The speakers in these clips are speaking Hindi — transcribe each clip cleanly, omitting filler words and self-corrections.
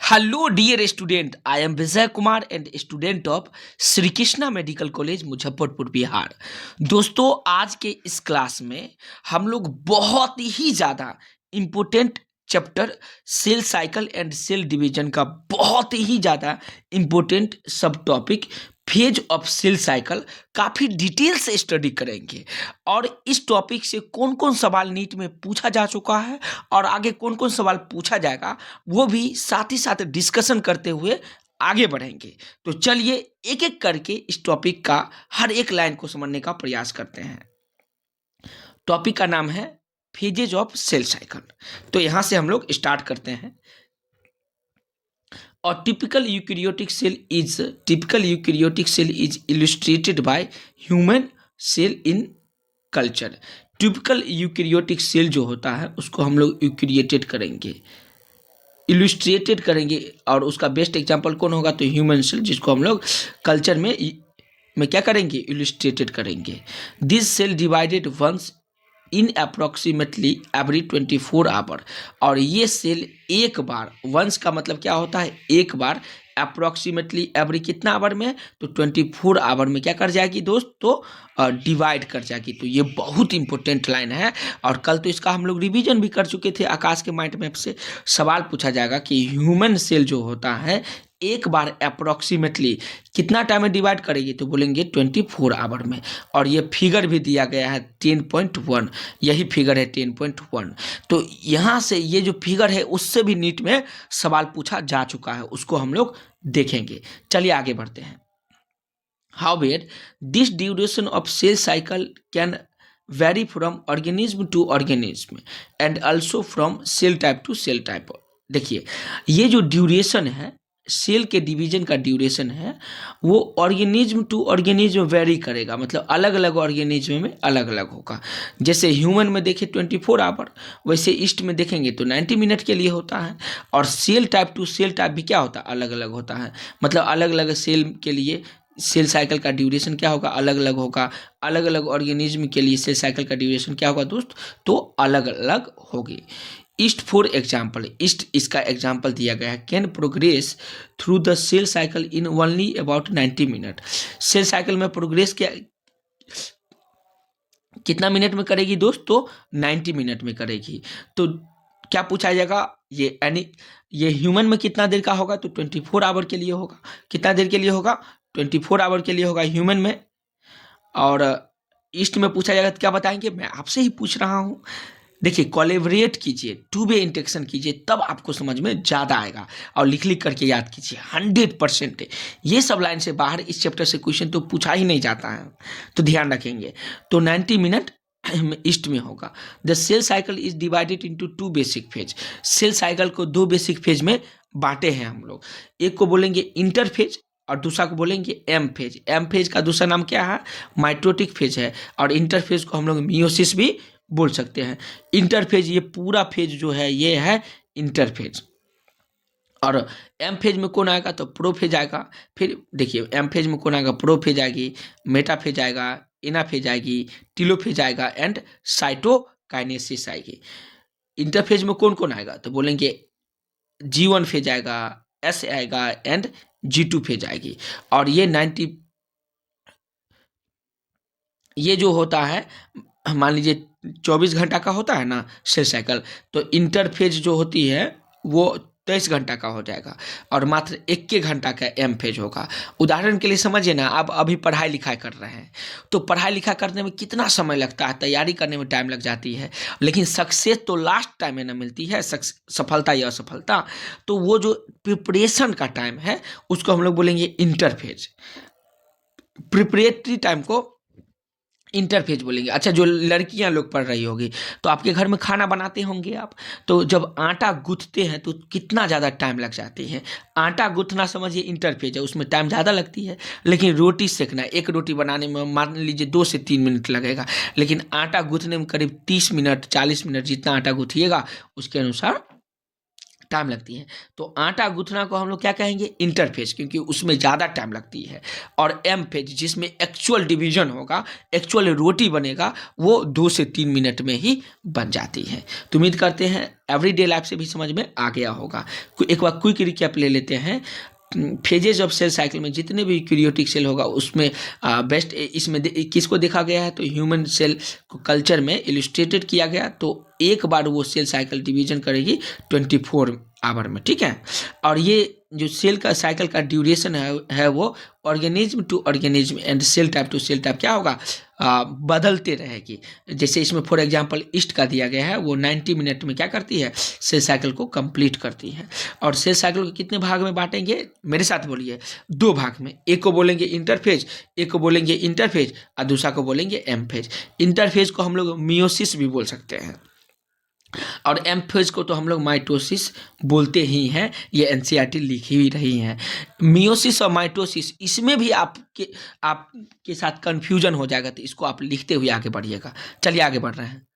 Hello dear student, I am Vijay Kumar and student of Shri Krishna medical college Muzaffarpur Bihar. दोस्तों, आज के इस क्लास में हम लोग बहुत ही ज़्यादा important chapter cell cycle and cell division का बहुत ही ज़्यादा इम्पोर्टेंट सब topic phase of cell cycle काफ़ी डिटेल से स्टडी करेंगे। और इस टॉपिक से कौन कौन सवाल नीट में पूछा जा चुका है और आगे कौन कौन सवाल पूछा जाएगा वो भी साथ ही साथ डिस्कशन करते हुए आगे बढ़ेंगे। तो चलिए एक एक करके इस टॉपिक का हर एक लाइन को समझने का प्रयास करते हैं। टॉपिक का नाम है फेजेज ऑफ सेल साइकिल। तो यहां से हम लोग स्टार्ट करते हैं। और typical eukaryotic cell is illustrated by human cell in culture. Typical eukaryotic cell जो होता है उसको हम लोग यूकेरिएटेड करेंगे, इलस्ट्रेटेड करेंगे। और उसका बेस्ट एग्जांपल कौन होगा? तो ह्यूमन सेल, जिसको हम लोग कल्चर में क्या करेंगे? इलस्ट्रेटेड करेंगे। This cell divided once in approximately every 24 hour. और ये सेल एक बार, वंस का मतलब क्या होता है? एक बार। अप्रोक्सीमेटली एवरी कितना आवर में? तो 24 आवर में क्या कर जाएगी दोस्त? तो डिवाइड कर जाएगी। तो ये बहुत इंपॉर्टेंट लाइन है और कल तो इसका हम लोग रिवीजन भी कर चुके थे। आकाश के माइंड मैप से सवाल पूछा जाएगा कि ह्यूमन सेल जो होता है एक बार अप्रोक्सीमेटली कितना टाइम में डिवाइड करेगी? तो बोलेंगे 24 आवर में। और ये फिगर भी दिया गया है 10.1, यही फिगर है 10.1। तो यहाँ से ये जो फिगर है उससे भी नीट में सवाल पूछा जा चुका है, उसको हम लोग देखेंगे। चलिए आगे बढ़ते हैं। However, this duration of cell cycle can vary from organism to organism and also from cell type to cell type। देखिए, ये जो ड्यूरेशन है, सेल के डिवीजन का ड्यूरेशन है, वो ऑर्गेनिज्म टू ऑर्गेनिज्म वेरी करेगा। मतलब अलग अलग ऑर्गेनिज्म में अलग अलग होगा। जैसे ह्यूमन में देखें 24 आवर, वैसे ईस्ट में देखेंगे तो 90 मिनट के लिए होता है। और cell type to cell type भी क्या होता है? अलग अलग होता है। मतलब अलग अलग सेल के लिए सेल साइकिल का ड्यूरेशन क्या होगा? अलग अलग होगा। अलग अलग ऑर्गेनिज्म के लिए सेल साइकिल का ड्यूरेशन क्या होगा दोस्त? तो अलग अलग होगी। ईस्ट फॉर एग्जाम्पल, ईस्ट इसका एग्जाम्पल दिया गया है। Can progress through the cell cycle in only about 90 minute. Cell cycle में प्रोग्रेस क्या कितना मिनट में करेगी दोस्त? तो 90 मिनट में करेगी। तो क्या पूछा जाएगा? ये यानी ये ह्यूमन में कितना देर का होगा? तो 24 आवर के लिए होगा। कितना देर के लिए होगा? 24 आवर के लिए होगा ह्यूमन में। और ईस्ट में पूछा जाएगा तो क्या बताएंगे? मैं आपसे ही पूछ रहा हूँ। देखिए, कोलैबोरेट कीजिए, टू वे इंटेक्शन कीजिए, तब आपको समझ में ज़्यादा आएगा। और लिख लिख करके याद कीजिए 100%। ये सब लाइन से बाहर इस चैप्टर से क्वेश्चन तो पूछा ही नहीं जाता है, तो ध्यान रखेंगे। तो 90 मिनट ईस्ट में होगा। The cell cycle is divided into 2 basic phase. Cell cycle को 2 बेसिक फेज में बांटे हैं हम लोग। एक को बोलेंगे इंटर फेज और दूसरा को बोलेंगे एम फेज। एम फेज का दूसरा नाम क्या है? माइटोटिक फेज है। और इंटर फेज को हम लोग मियोसिस भी बोल सकते हैं। इंटरफेज, ये पूरा फेज जो है ये है इंटरफेज। और एम फेज में कौन आएगा? तो प्रोफेज आएगा। फिर देखिए, एम फेज में कौन आएगा? प्रोफेज आएगी, मेटाफेज आएगा, एनाफेज आएगी, टीलोफेज आएगा एंड साइटोकाइनेसिस आएगी। इंटरफेज में कौन कौन आएगा? तो बोलेंगे G1 फेज आएगा, एस आएगा एंड G2 फेज आएगी। और ये 90 ये जो होता है, मान लीजिए 24 घंटा का होता है ना सेल साइकिल, तो इंटरफेज जो होती है वो 23 घंटा का हो जाएगा और मात्र 21 घंटा का एम फेज होगा। उदाहरण के लिए समझिए ना, आप अभी पढ़ाई लिखाई कर रहे हैं तो पढ़ाई लिखाई करने में कितना समय लगता है? तैयारी करने में टाइम लग जाती है, लेकिन सक्सेस तो लास्ट टाइम में ना मिलती है, सफलता या असफलता। तो वो जो प्रिपरेशन का टाइम है उसको हम लोग बोलेंगे इंटरफेज। प्रिपरेटरी टाइम को इंटरफेज बोलेंगे। अच्छा, जो लड़कियां लोग पढ़ रही होगी तो आपके घर में खाना बनाते होंगे आप, तो जब आटा गूंथते हैं तो कितना ज़्यादा टाइम लग जाती है? आटा गूंथना समझिए इंटरफेज है, उसमें टाइम ज़्यादा लगती है। लेकिन रोटी सेकना, एक रोटी बनाने में मान लीजिए 2 से 3 मिनट लगेगा, लेकिन आटा गूंथने में करीब 30 मिनट 40 मिनट, जितना आटा गूंथिएगा उसके अनुसार टाइम लगती है। तो आटा गूंथना को हम लोग क्या कहेंगे, इंटरफेज, क्योंकि उसमें ज़्यादा टाइम लगती है। और एम फेज जिसमें एक्चुअल डिवीजन होगा, एक्चुअल रोटी बनेगा, वो 2 से 3 मिनट में ही बन जाती है। तो उम्मीद करते हैं एवरीडे लाइफ से भी समझ में आ गया होगा। एक बार क्विक रिकैप ले लेते हैं। फेजेज ऑफ सेल साइकिल में जितने भी यूकेरियोटिक सेल होगा उसमें बेस्ट इसमें किसको देखा गया है, तो ह्यूमन सेल को कल्चर में इलस्ट्रेटेड किया गया। तो एक बार वो सेल साइकिल डिवीजन करेगी 24 आवर में, ठीक है। और ये जो सेल का साइकिल का ड्यूरेशन है वो organism to organism and cell type to cell type क्या होगा, बदलते रहेगी। जैसे इसमें फॉर एग्जांपल ईस्ट का दिया गया है, वो 90 मिनट में क्या करती है, सेल साइकिल को कंप्लीट करती है। और सेल साइकिल को कितने भाग में बांटेंगे, मेरे साथ बोलिए, 2 भाग में। एक को बोलेंगे इंटरफेज, एक को बोलेंगे इंटरफेज, और दूसरा को बोलेंगे एम फेज। इंटरफेज को हम लोग मियोसिस भी बोल सकते हैं, और एम फेज को तो हम लोग माइटोसिस बोलते ही हैं, ये एनसीईआरटी लिखी हुई रही है। मियोसिस और माइटोसिस इसमें भी आपके साथ कंफ्यूजन हो जाएगा, तो इसको आप लिखते हुए आगे बढ़िएगा। चलिए आगे बढ़ रहे हैं।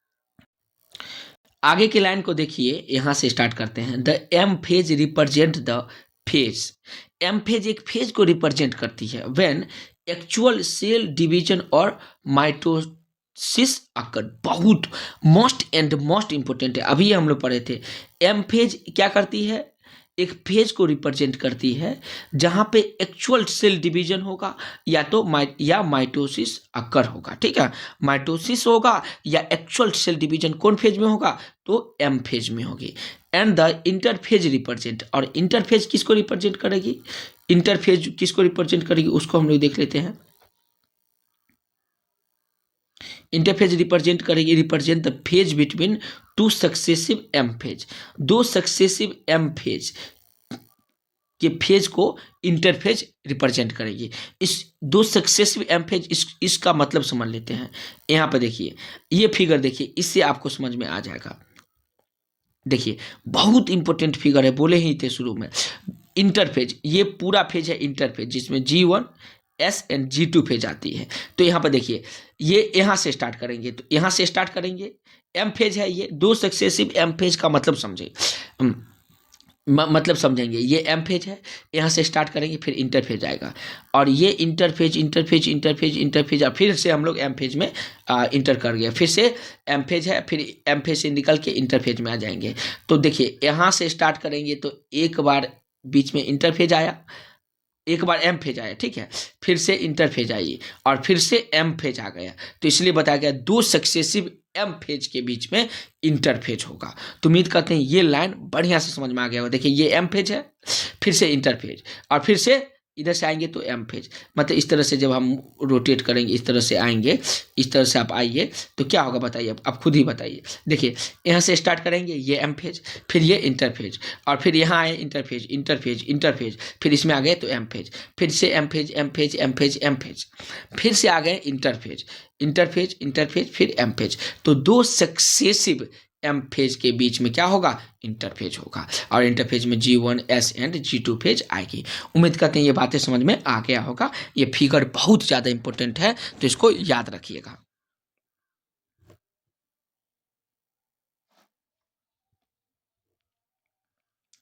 आगे की लाइन को देखिए, यहां से स्टार्ट करते हैं। The M phase represent the phase. M phase एक फेज को रिप्रेजेंट करती है when actual cell division or mitosis occur. बहुत मोस्ट इंपोर्टेंट है, अभी हम लोग पढ़े थे। एम फेज क्या करती है, एक फेज को रिप्रेजेंट करती है जहां पे एक्चुअल सेल डिवीजन होगा या तो माइटोसिस अकर होगा, ठीक है। माइटोसिस होगा या एक्चुअल सेल डिवीजन कौन फेज में होगा, तो एम फेज में होगी। एंड द इंटरफेज रिप्रेजेंट, और इंटरफेज किसको रिप्रेजेंट करेगी, इंटरफेज किसको रिप्रेजेंट करेगी उसको हम लोग देख लेते हैं। Interphase represent the phase between 2 successive M phase. 2 successive M phase के फेज को इंटरफेज रिप्रेजेंट करेगी। इस 2 सक्सेसिव एम फेज, इसका मतलब समझ लेते हैं। यहाँ पर देखिए, ये फिगर देखिए, इससे आपको समझ में आ जाएगा। देखिए बहुत इंपॉर्टेंट फिगर है, बोले ही थे शुरू में। इंटरफेज, ये पूरा फेज है इंटरफेज, जिसमें G1 S and G2 phase आती है। तो यहाँ पर देखिए, ये यहाँ से स्टार्ट करेंगे, तो यहाँ से स्टार्ट करेंगे, एम फेज है ये। 2 सक्सेसिव एम फेज का मतलब समझे, मतलब समझेंगे। ये एम फेज है, यहाँ से स्टार्ट करेंगे, फिर इंटरफेज आएगा, और ये इंटरफेज, और फिर से हम लोग एम फेज में इंटर कर गए, फिर से एम फेज है, फिर एम फेज से निकल के इंटरफेज में आ जाएंगे। तो देखिए यहाँ से स्टार्ट करेंगे, तो एक बार बीच में इंटरफेज आया, एक बार एम फेज आया, ठीक है, फिर से इंटरफेज आई, और फिर से एम फेज आ गया। तो इसलिए बताया गया 2 सक्सेसिव एम फेज के बीच में इंटरफेज होगा। तो उम्मीद करते हैं ये लाइन बढ़िया से समझ में आ गया होगा। देखिए ये एम फेज है, फिर से इंटरफेज, और फिर से इधर से आएंगे तो एम फेज। मतलब इस तरह से जब हम रोटेट करेंगे, इस तरह से आएंगे, इस तरह से आप आइए, तो क्या होगा बताइए, आप खुद ही बताइए। देखिए यहाँ से स्टार्ट करेंगे, ये एम फेज, फिर ये इंटरफेज, और फिर यहाँ आए इंटरफेज, फिर इसमें आ गए तो एम फेज, फिर से एम फेज, फिर से आ गए इंटरफेज, फिर एम फेज। तो 2 सक्सेसिव एम फेज के बीच में क्या होगा, इंटरफेज होगा, और इंटरफेज में G1 S and G2 phase आएगी। उम्मीद करते हैं ये बातें समझ में आ गया होगा। ये फिगर बहुत ज़्यादा इंपॉर्टेंट है, तो इसको याद रखिएगा।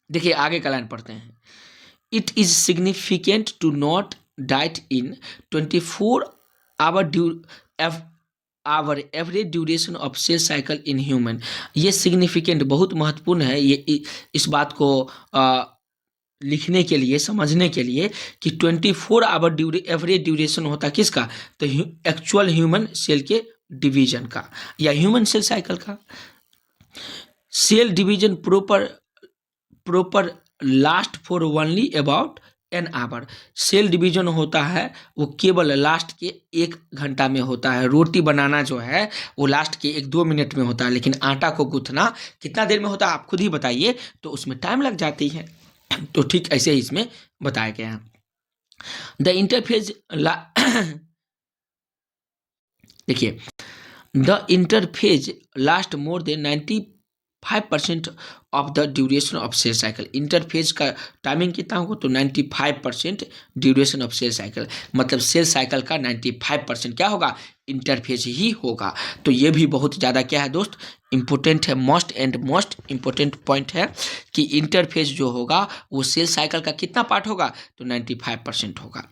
देखिए आगे का लाइन पढ़ते हैं। It is significant to not diet in 24 hour average duration of cell cycle in human. ये सिग्निफिकेंट बहुत महत्वपूर्ण है, ये इस बात को लिखने के लिए, समझने के लिए कि 24 आवर एवरेज ड्यूरेशन होता है किसका, तो एक्चुअल ह्यूमन सेल के डिवीजन का, या ह्यूमन सेल साइकिल का। Cell division proper last for only about an hour. Cell division होता है वो केवल लास्ट के 1 घंटा में होता है। रोटी बनाना जो है वो लास्ट के 1-2 मिनट में होता है, लेकिन आटा को गूंथना कितना देर में होता है आप खुद ही बताइए, तो उसमें टाइम लग जाती है। तो ठीक ऐसे ही इसमें बताया गया है। द इंटरफेज देखिए, the interphase last more than 95% of the duration of cell cycle. Interphase का टाइमिंग कितना होगा, तो 95% ड्यूरेशन ऑफ सेल साइकिल, मतलब सेल साइकिल का 95% क्या होगा, इंटरफेज ही होगा। तो ये भी बहुत ज़्यादा क्या है दोस्त, इम्पोर्टेंट है, मोस्ट इम्पोर्टेंट पॉइंट है कि इंटरफेज जो होगा वो सेल साइकिल का कितना पार्ट होगा, तो 95% होगा।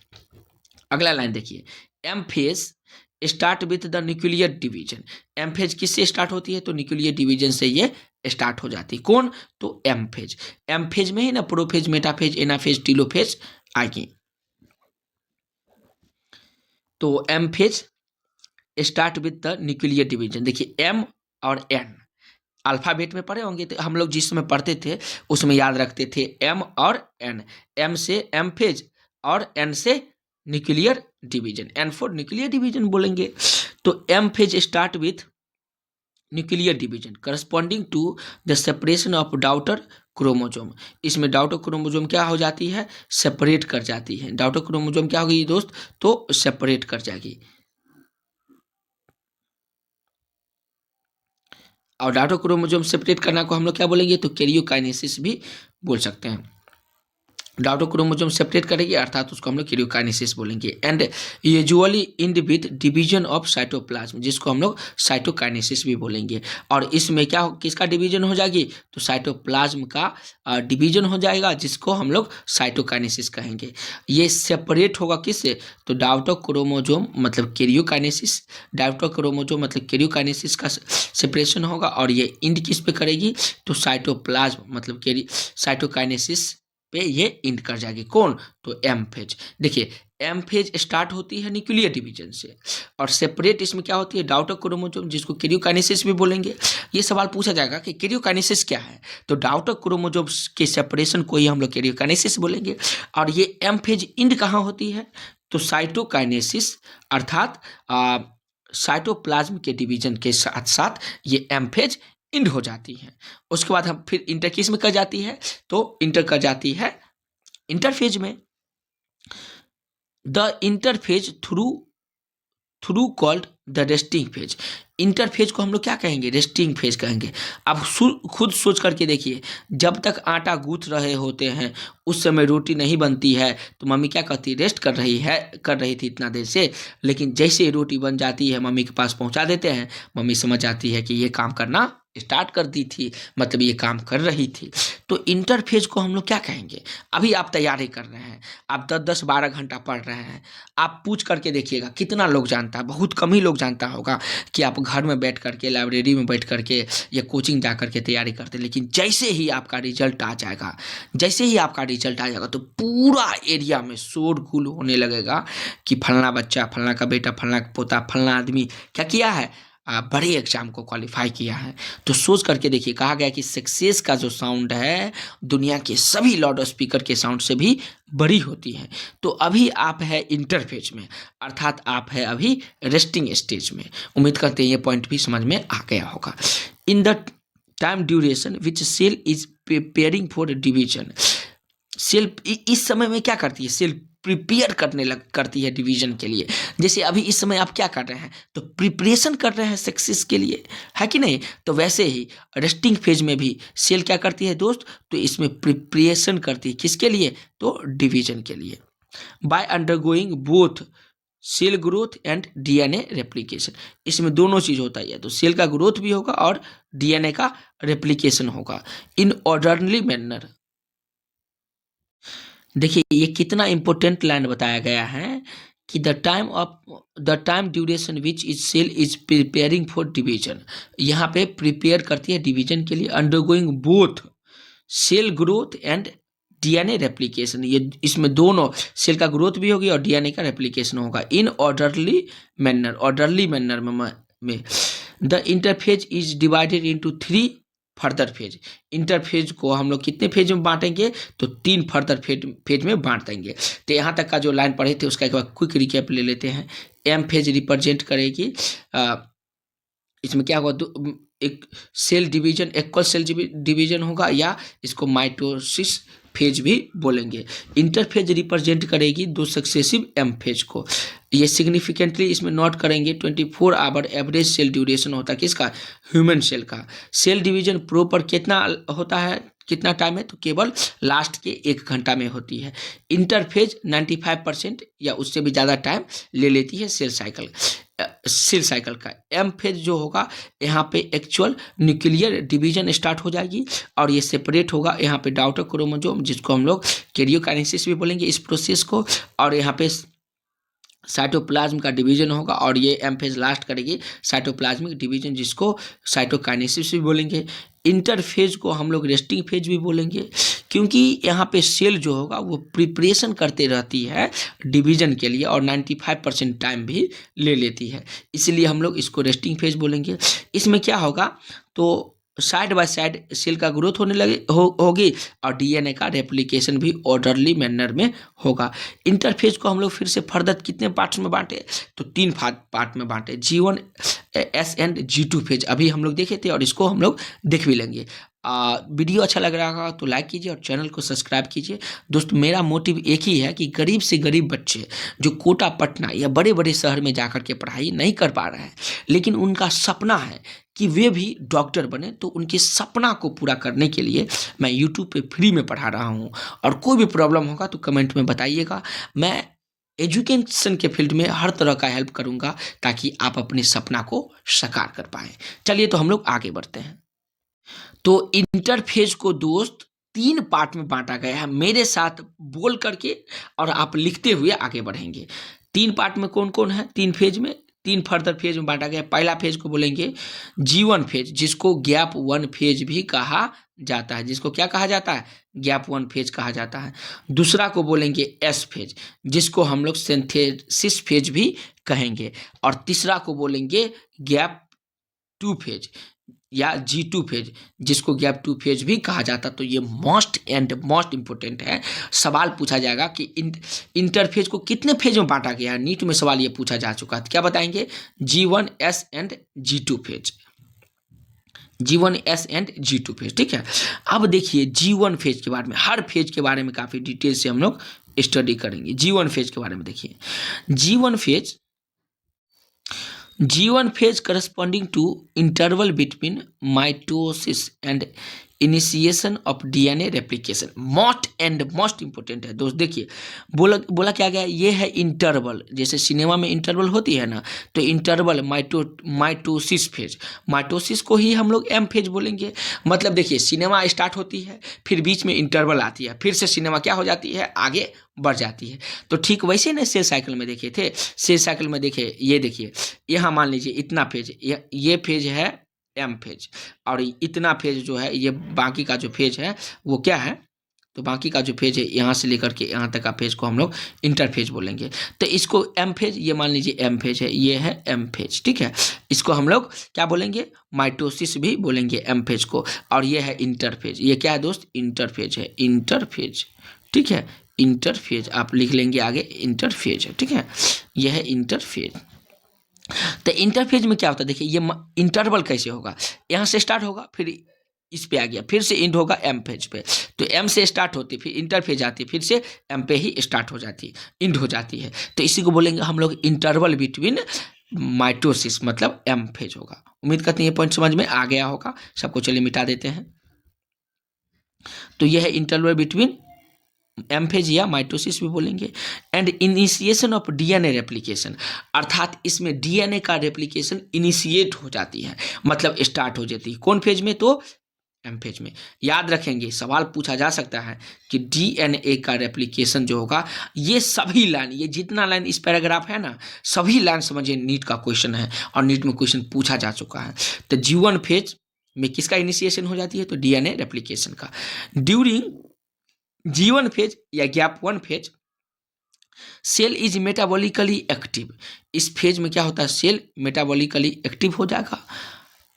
अगला लाइन देखिए, M phase start with the nuclear division. M phase किससे स्टार्ट होती है, तो न्यूक्लियर डिवीजन से ये स्टार्ट हो जाती है। कौन, तो एम फेज। एम फेज में ही ना प्रोफेज, मेटाफेज, एनाफेज, टीलोफेज आएगी। तो M phase start with the nuclear division. देखिए एम और एन अल्फाबेट में पढ़े होंगे, तो हम लोग जिस समय पढ़ते थे उसमें याद रखते थे एम और एन। एम से एम फेज और एन से nuclear division, N for nuclear division बोलेंगे। तो M phase start with nuclear division corresponding to the separation of daughter chromosome. इसमें डाउटर क्रोमोजोम क्या हो जाती है, सेपरेट कर जाती है। डाउटर क्रोमोजोम क्या होगी दोस्त, तो सेपरेट कर जाएगी। और डाउटर क्रोमोजोम सेपरेट करना को हम लोग क्या बोलेंगे, तो कैरियोकाइनेसिस भी बोल सकते हैं। डाउटर क्रोमोजोम सेपरेट करेगी अर्थात उसको हम लोग कैरियोकाइनेसिस बोलेंगे। And usually end with division of cytoplasm, जिसको हम लोग साइटोकाइनेसिस भी बोलेंगे। और इसमें क्या किसका डिवीजन हो जाएगी, तो साइटोप्लाज्म का डिवीजन हो जाएगा, जिसको हम लोग साइटोकाइनेसिस कहेंगे। ये सेपरेट होगा किससे, तो डाउटर क्रोमोजोम मतलब कैरियोकाइनेसिस, डाउटर क्रोमोजोम मतलब कैरियोकाइनेसिस का सेपरेशन होगा। और ये इंड किस पे करेगी, तो साइटोप्लाज्म मतलब साइटोकाइनेसिस पे ये इंड कर जाएगी। कौन, तो एम फेज। देखिए एम फेज स्टार्ट होती है न्यूक्लियर डिवीजन से, और सेपरेट इसमें क्या होती है, डाउटर क्रोमोजोम, जिसको कैरियोकाइनेसिस भी बोलेंगे। ये सवाल पूछा जाएगा कि कैरियोकाइनेसिस क्या है, तो डाउटर क्रोमोजोम के सेपरेशन को ही हम लोग कैरियोकाइनेसिस बोलेंगे। और ये एम फेज इंड कहाँ होती है, तो साइटोकाइनेसिस अर्थात साइटोप्लाज्म के डिवीजन के साथ साथ ये एम फेज इंड हो जाती है। उसके बाद हम फिर इंटर किस में कर जाती है, तो इंटर कर जाती है इंटरफेज में। The interphase through called the resting phase. Interphase को हम लोग क्या कहेंगे, रेस्टिंग फेज कहेंगे। अब खुद सोच करके देखिए, जब तक आटा गूंथ रहे होते हैं उस समय रोटी नहीं बनती है, तो मम्मी क्या कहती है, रेस्ट कर रही थी इतना देर से। लेकिन जैसे ही रोटी बन जाती है मम्मी के पास पहुंचा देते हैं, मम्मी समझ आती है कि ये काम करना स्टार्ट कर दी थी, मतलब ये काम कर रही थी। तो इंटरफेज को हम लोग क्या कहेंगे। अभी आप तैयारी कर रहे हैं, आप 10-10 12 घंटा पढ़ रहे हैं, आप पूछ करके देखिएगा कितना लोग जानता है, बहुत कम ही लोग जानता होगा कि आप घर में बैठ करके, लाइब्रेरी में बैठ करके या कोचिंग जा करके तैयारी करते। लेकिन जैसे ही आपका रिजल्ट आ जाएगा तो पूरा एरिया में शोरगुल होने लगेगा कि फलना बच्चा, फलना का बेटा, फलना का पोता, फलना आदमी क्या किया है, बड़े एग्जाम को क्वालिफाई किया है। तो सोच करके देखिए, कहा गया कि सक्सेस का जो साउंड है दुनिया के सभी लाउड स्पीकर के साउंड से भी बड़ी होती है। तो अभी आप है इंटरफेज में, अर्थात आप है अभी रेस्टिंग स्टेज में। उम्मीद करते हैं ये पॉइंट भी समझ में आ गया होगा। In the time duration which cell is preparing for division. सेल इस समय में क्या करती है, सेल प्रिपेयर करती है डिवीजन के लिए। जैसे अभी इस समय आप क्या कर रहे हैं, तो प्रिपरेशन कर रहे हैं सक्सेस के लिए, है कि नहीं। तो वैसे ही रेस्टिंग फेज में भी सेल क्या करती है दोस्त, तो इसमें प्रिपरेशन करती है किसके लिए, तो डिवीजन के लिए। By undergoing both cell growth and DNA replication. इसमें दोनों चीज होता है, तो सेल का ग्रोथ भी होगा और डीएनए का रेप्लिकेशन होगा इन ऑर्डरली मैनर। देखिए ये कितना इंपॉर्टेंट लाइन बताया गया है कि the time duration which is cell is preparing for division. यहाँ पे प्रिपेयर करती है डिवीजन के लिए, undergoing both cell growth and DNA replication. ये इसमें दोनों सेल का ग्रोथ भी होगी और डीएनए का रेप्लिकेशन होगा इन ऑर्डरली मैनर में। The interphase is divided into 3 further phase. Interphase को हम लोग कितने फेज में बांटेंगे, तो 3 फर्दर फेज में बांट देंगे। तो यहाँ तक का जो लाइन पढ़े थे उसका एक बार क्विक रिकैप ले लेते हैं। एम फेज रिप्रेजेंट करेगी, इसमें क्या होगा, एक cell division, equal cell division होगा, या इसको माइटोसिस फेज भी बोलेंगे। इंटरफेज रिप्रेजेंट करेगी 2 सक्सेसिव एम फेज को। ये सिग्निफिकेंटली इसमें नोट करेंगे 24 आवर एवरेज सेल ड्यूरेशन होता है किसका, ह्यूमन सेल का। सेल डिवीजन प्रॉपर कितना होता है, कितना टाइम है, तो केवल लास्ट के 1 घंटा में होती है। इंटरफेज 95% या उससे भी ज़्यादा टाइम ले लेती है सेल साइकिल। सेल साइकिल का एम फेज जो होगा, यहाँ पे एक्चुअल न्यूक्लियर डिवीजन स्टार्ट हो जाएगी और ये सेपरेट होगा यहाँ पे डॉटर क्रोमोसोम, जिसको हम लोग कैरियोकाइनेसिस भी बोलेंगे इस प्रोसेस को, और यहाँ पे साइटोप्लाज्म का डिवीजन होगा और ये एम फेज लास्ट करेगी साइटोप्लाज्मिक डिवीजन, जिसको साइटोकाइनेसिस भी बोलेंगे। इंटरफेज को हम लोग रेस्टिंग फेज भी बोलेंगे, क्योंकि यहाँ पे सेल जो होगा वो प्रिपरेशन करते रहती है डिवीजन के लिए और 95% टाइम भी ले लेती है, इसलिए हम लोग इसको रेस्टिंग फेज बोलेंगे। इसमें क्या होगा, तो साइड बाय साइड सेल का ग्रोथ होने लगे होगी और डीएनए का रेप्लिकेशन भी ऑर्डरली मैनर में होगा। इंटरफेज को हम लोग फिर से फर्दर कितने पार्ट्स में बांटे, तो 3 पार्ट में बांटे, G1 S and G2 phase अभी हम लोग देखे थे और इसको हम लोग देख भी लेंगे। वीडियो अच्छा लग रहा होगा तो लाइक कीजिए और चैनल को सब्सक्राइब कीजिए। दोस्त मेरा मोटिव एक ही है कि गरीब से गरीब बच्चे जो कोटा पटना या बड़े बड़े शहर में जाकर के पढ़ाई नहीं कर पा रहे हैं, लेकिन उनका सपना है कि वे भी डॉक्टर बने, तो उनके सपना को पूरा करने के लिए मैं यूट्यूब पे फ्री में पढ़ा रहा हूँ। और कोई भी प्रॉब्लम होगा तो कमेंट में बताइएगा, मैं एजुकेशन के फील्ड में हर तरह का हेल्प करूँगा ताकि आप अपने सपना को साकार कर पाएँ। चलिए तो हम लोग आगे बढ़ते हैं। तो इंटरफेज को दोस्त 3 पार्ट में बांटा गया है, मेरे साथ बोल करके और आप लिखते हुए आगे बढ़ेंगे। 3 पार्ट में कौन कौन है, 3 फेज में, 3 फर्दर फेज में बांटा गया। पहला फेज को बोलेंगे G1 फेज, जिसको गैप 1 फेज भी कहा जाता है, जिसको क्या कहा जाता है, गैप 1 फेज कहा जाता है। दूसरा को बोलेंगे S फेज, जिसको हम लोग सिंथेसिस फेज भी कहेंगे। और तीसरा को बोलेंगे गैप 2 फेज या G2 फेज, जिसको गैप 2 फेज भी कहा जाता। तो ये मोस्ट इम्पोर्टेंट है, सवाल पूछा जाएगा कि इंटरफेज को कितने फेज में बांटा गया है। नीट में सवाल ये पूछा जा चुका है, क्या बताएंगे, G1 S and G2 phase, G1 S and G2 phase, ठीक है। अब देखिए G1 फेज के बारे में, हर फेज के बारे में काफ़ी डिटेल से हम लोग स्टडी करेंगे। G1 फेज के बारे में देखिए, G1 phase corresponding to interval between mitosis and initiation of DNA replication, most important है दोस्त। देखिए बोला क्या गया, ये है इंटरवल, जैसे सिनेमा में इंटरवल होती है ना, तो इंटरवल माइटोसिस फेज, माइटोसिस को ही हम लोग एम फेज बोलेंगे। मतलब देखिए सिनेमा स्टार्ट होती है, फिर बीच में इंटरवल आती है, फिर से सिनेमा क्या हो जाती है, आगे बढ़ जाती है। तो ठीक वैसे ना सेल साइकिल में देखे थे, सेल साइकिल में देखे, ये देखिए यहाँ मान लीजिए इतना फेज, ये फेज है एम फेज, और इतना फेज जो है, ये बाकी का जो फेज है वो क्या है, तो बाकी का जो फेज है यहाँ से लेकर के यहाँ तक का फेज को हम लोग इंटरफेज बोलेंगे। तो इसको एम फेज, ये मान लीजिए एम फेज है, ये है एम फेज, ठीक है। इसको हम लोग क्या बोलेंगे, माइटोसिस भी बोलेंगे एम फेज को। और ये है इंटरफेज, ये क्या है दोस्त, इंटरफेज है, इंटरफेज, ठीक है, इंटरफेज आप लिख लेंगे आगे, इंटरफेज है, ठीक है, यह है इंटरफेज। तो इंटरफेज में क्या होता है, देखिए ये इंटरवल कैसे होगा, यहाँ से स्टार्ट होगा, फिर इस पे आ गया, फिर से एंड होगा एम फेज पे, तो एम से स्टार्ट होती, फिर इंटरफेज आती, फिर से एम पे ही स्टार्ट हो जाती, एंड हो जाती है। तो इसी को बोलेंगे हम लोग इंटरवल बिटवीन माइटोसिस, मतलब एम फेज होगा। उम्मीद करते हैं ये पॉइंट समझ में आ गया होगा सबको। चलिए मिटा देते हैं। तो यह है इंटरवल बिटवीन एम फेज या माइटोसिस भी बोलेंगे। And initiation of DNA replication, अर्थात इसमें डीएनए का रेप्लिकेशन इनिशिएट हो जाती है, मतलब स्टार्ट हो जाती है, कौन फेज में, तो एम फेज में। याद रखेंगे, सवाल पूछा जा सकता है कि डीएनए का रेप्लिकेशन जो होगा, ये सभी लाइन, ये जितना लाइन इस पैराग्राफ है ना, सभी लाइन समझिए नीट का क्वेश्चन है और नीट में क्वेश्चन पूछा जा चुका है। तो G1 फेज में किसका इनिशिएशन हो जाती है, तो डीएनए रेप्लिकेशन का। ड्यूरिंग G1 फेज या gap 1 phase cell is metabolically active, इस फेज में क्या होता है, सेल मेटाबॉलिकली एक्टिव हो जाएगा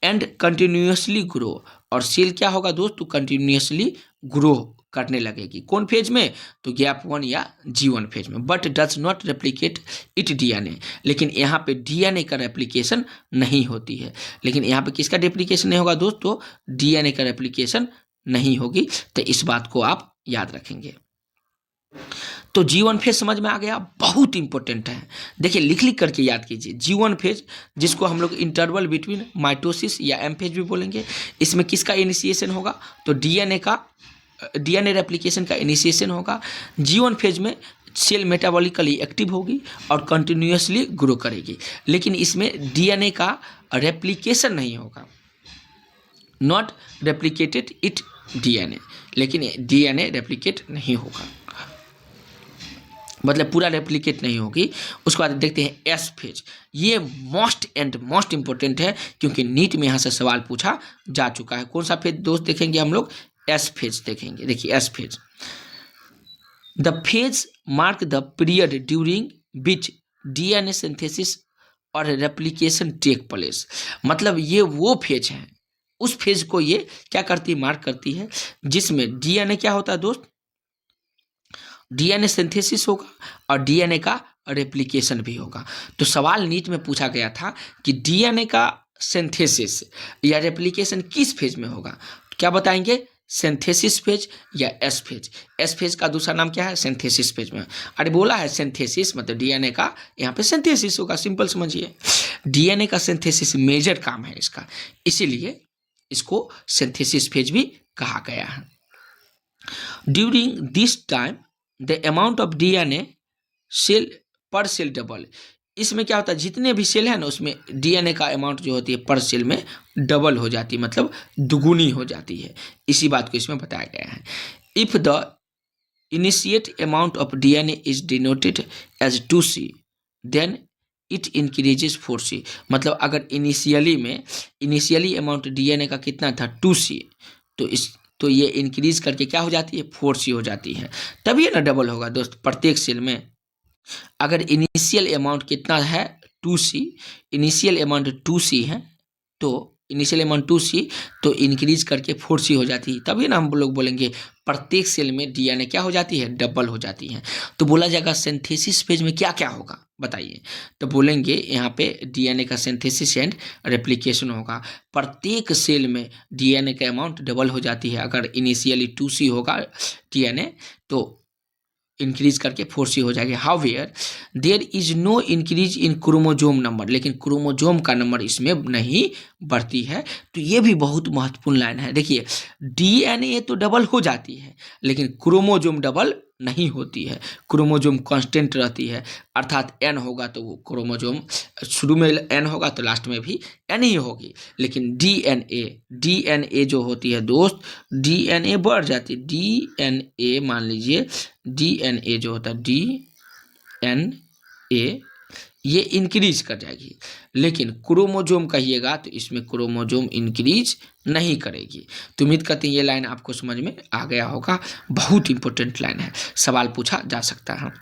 एंड कंटिन्यूसली ग्रो, और सेल क्या होगा दोस्त, तो कंटिन्यूसली ग्रो करने लगेगी, कौन फेज में, तो गैप 1 या G1 फेज में। But does not replicate it DNA, लेकिन यहाँ पे डीएनए का रेप्लिकेशन नहीं होती है। लेकिन यहाँ पे किसका रेप्लिकेशन नहीं होगा दोस्त, तो डीएनए का रेप्लिकेशन नहीं होगी। तो इस बात को आप याद रखेंगे। तो G1 फेज समझ में आ गया, बहुत इंपॉर्टेंट है। देखिए लिख करके याद कीजिए, G1 फेज जिसको हम लोग इंटरवल बिटवीन माइटोसिस या एम फेज भी बोलेंगे, इसमें किसका इनिशिएशन होगा, तो डीएनए रेप्लिकेशन का इनिशिएशन होगा। G1 फेज में सेल मेटाबॉलिकली एक्टिव होगी और कंटिन्यूसली ग्रो करेगी, लेकिन इसमें डीएनए का रेप्लिकेशन नहीं होगा, नॉट रेप्लिकेटेड इट डीएनए, लेकिन डीएनए रेप्लिकेट नहीं होगा, मतलब पूरा रेप्लिकेट नहीं होगी। उसके बाद देखते हैं एस फेज, ये मोस्ट इंपॉर्टेंट है क्योंकि नीट में यहाँ से सवाल पूछा जा चुका है। कौन सा फेज दोस्त देखेंगे हम लोग? एस फेज देखेंगे। देखिए S phase, the phase mark the period during which DNA synthesis और रेप्लिकेशन टेक प्लेस, मतलब ये वो फेज है, उस फेज को ये क्या करती है? मार्क करती है, जिसमें डीएनए क्या होता है दोस्त? डीएनए सिंथेसिस होगा और डीएनए का रेप्लिकेशन भी होगा। तो सवाल नीट में पूछा गया था कि डीएनए का सिंथेसिस या रेप्लिकेशन किस फेज में होगा? क्या बताएंगे? सिंथेसिस फेज या एस फेज। एस फेज का दूसरा नाम क्या है? सिंथेसिस फेज में। अरे बोला है सिंथेसिस, मतलब डीएनए का यहाँ पे सिंथेसिस होगा, सिंपल समझिए। डीएनए का सिंथेसिस मेजर काम है इसका, इसीलिए इसको सिंथेसिस फेज भी कहा गया है। During this time the amount of DNA cell per cell double, इसमें क्या होता है? जितने भी सेल है ना उसमें डीएनए का अमाउंट जो होती है पर सेल में डबल हो जाती है, मतलब दुगुनी हो जाती है। इसी बात को इसमें बताया गया है। If the initiate amount of DNA is denoted as 2C then it increases 4C, मतलब अगर इनिशियली अमाउंट डीएनए का कितना था? 2C, तो ये इंक्रीज करके क्या हो जाती है? 4C हो जाती है, तभी ना डबल होगा दोस्त प्रत्येक सेल में। अगर इनिशियल अमाउंट कितना है? 2C, इनिशियल अमाउंट 2C है, तो इनिशियल अमाउंट 2C तो इंक्रीज करके 4C हो जाती है, तभी ना हम लोग बोलेंगे प्रत्येक सेल में डीएनए क्या हो जाती है? डबल हो जाती है। तो बोला जाएगा सिंथेसिस फेज में क्या क्या होगा, बताइए? तो बोलेंगे यहाँ पे डीएनए का सिंथेसिस एंड रेप्लिकेशन होगा। प्रत्येक सेल में डीएनए का अमाउंट डबल हो जाती है। अगर इनिशियली 2C होगा डीएनए तो इंक्रीज करके 4C हो जाएगी। However there is no increase in chromosome number, लेकिन क्रोमोजोम का नंबर इसमें नहीं बढ़ती है। तो ये भी बहुत महत्वपूर्ण लाइन है। देखिए डीएनए तो डबल हो जाती है, लेकिन क्रोमोजोम डबल नहीं होती है, क्रोमोजोम कांस्टेंट रहती है। अर्थात एन होगा तो वो क्रोमोजोम शुरू में एन होगा तो लास्ट में भी एन ही होगी। लेकिन डीएनए जो होती है दोस्त, डीएनए बढ़ जाती है। डीएनए मान लीजिए, डीएनए जो होता है डीएनए ये इंक्रीज कर जाएगी, लेकिन क्रोमोजोम कहिएगा तो इसमें क्रोमोजोम इंक्रीज नहीं करेगी। तो उम्मीद करते हैं ये लाइन आपको समझ में आ गया होगा, बहुत इंपॉर्टेंट लाइन है, सवाल पूछा जा सकता है।